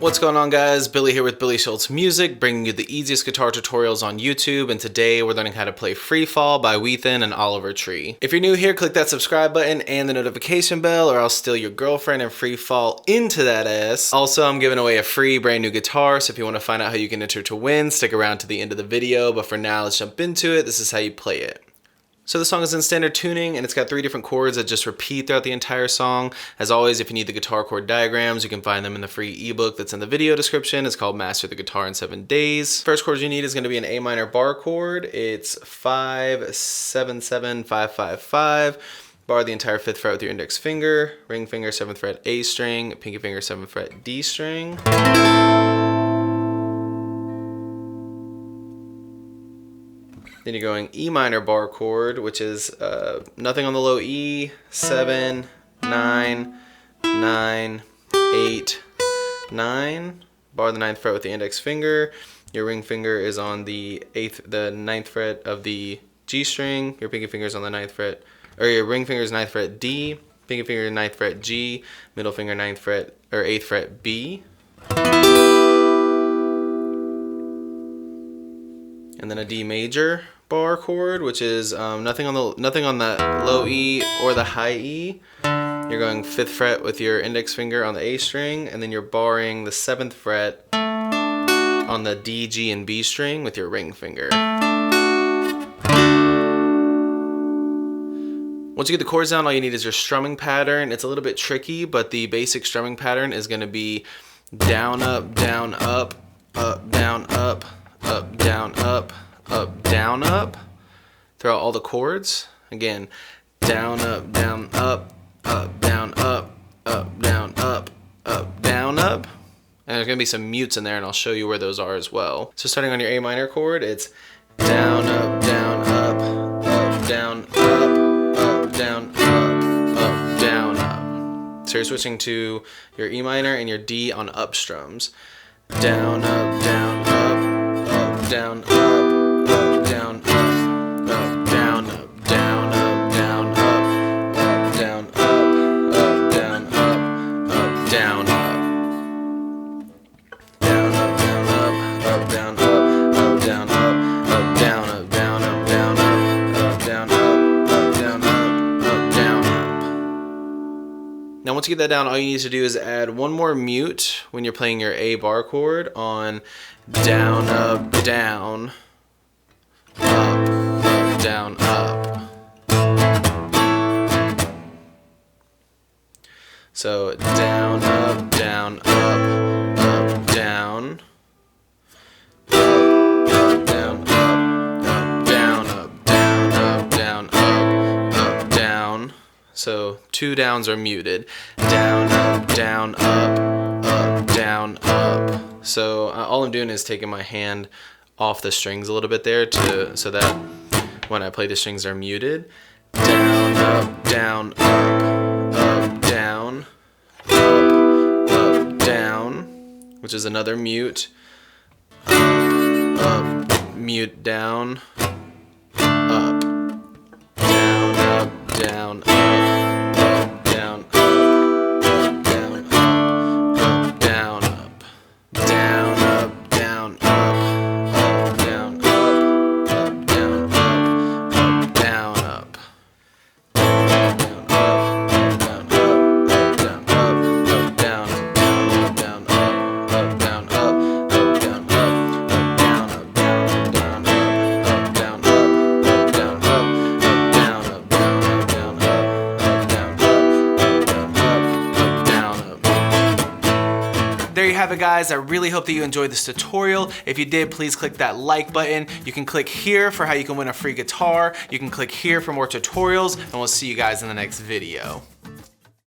What's going on, guys? Billy here with Billy Schultz Music, bringing you the easiest guitar tutorials on YouTube, and today we're learning how to play Freefall by Whethan and Oliver Tree. If you're new here, click that subscribe button and the notification bell, or I'll steal your girlfriend and Freefall into that ass. Also, I'm giving away a free brand new guitar, so if you want to find out how you can enter to win, stick around to the end of the video, but for now, let's jump into it. This is how you play it. So the song is in standard tuning, and it's got 3 different chords that just repeat throughout the entire song. As always, if you need the guitar chord diagrams, you can find them in the free ebook that's in the video description. It's called Master the Guitar in 7 Days. First chord you need is going to be an A minor bar chord. It's 5, 7, 7, 5, 5, 5. Bar the entire 5th fret with your index finger, ring finger 7th fret A string, pinky finger 7th fret D string. Then you're going E minor bar chord, which is nothing on the low E, 7, 9, 9, 8, 9. Bar the 9th fret with the index finger. Your ring finger is on the 9th fret of the G string. Your pinky finger is on the 9th fret, or your ring finger is 9th fret D, pinky finger 9th fret G, middle finger 9th fret or 8th fret B. And then a D major bar chord, which is nothing on the low E or the high E. You're going 5th fret with your index finger on the A string, and then you're barring the 7th fret on the D, G, and B string with your ring finger. Once you get the chords down, all you need is your strumming pattern. It's a little bit tricky, but the basic strumming pattern is going to be down, up, down, up, down, up, down, up, down, up, throughout all the chords. Again, down, up, down, up, down, up, down, up, down, up. And there's going to be some mutes in there, and I'll show you where those are as well. So starting on your A minor chord, it's down, up, down, up, down, up, down, up, down, up. So you're switching to your E minor and your D on up strums. Down, up, down, up, down, up, down, up, down, up, down, up, down, up, down, up, down, up, down, up. Now once you get that down, all you need to do is add one more mute when you're playing your A bar chord on down, up, down, up, down, up. So down, up, down, up, down. So 2 downs are muted. Down, up, down, up, down, up. So all I'm doing is taking my hand off the strings a little bit there so that when I play the strings are muted. Down, up, down, up, down, up, down, which is another mute. Up, mute, down, up, down, up, down, up. There you have it, guys. I really hope that you enjoyed this tutorial. If you did, please click that like button. You can click here for how you can win a free guitar. You can click here for more tutorials, and we'll see you guys in the next video.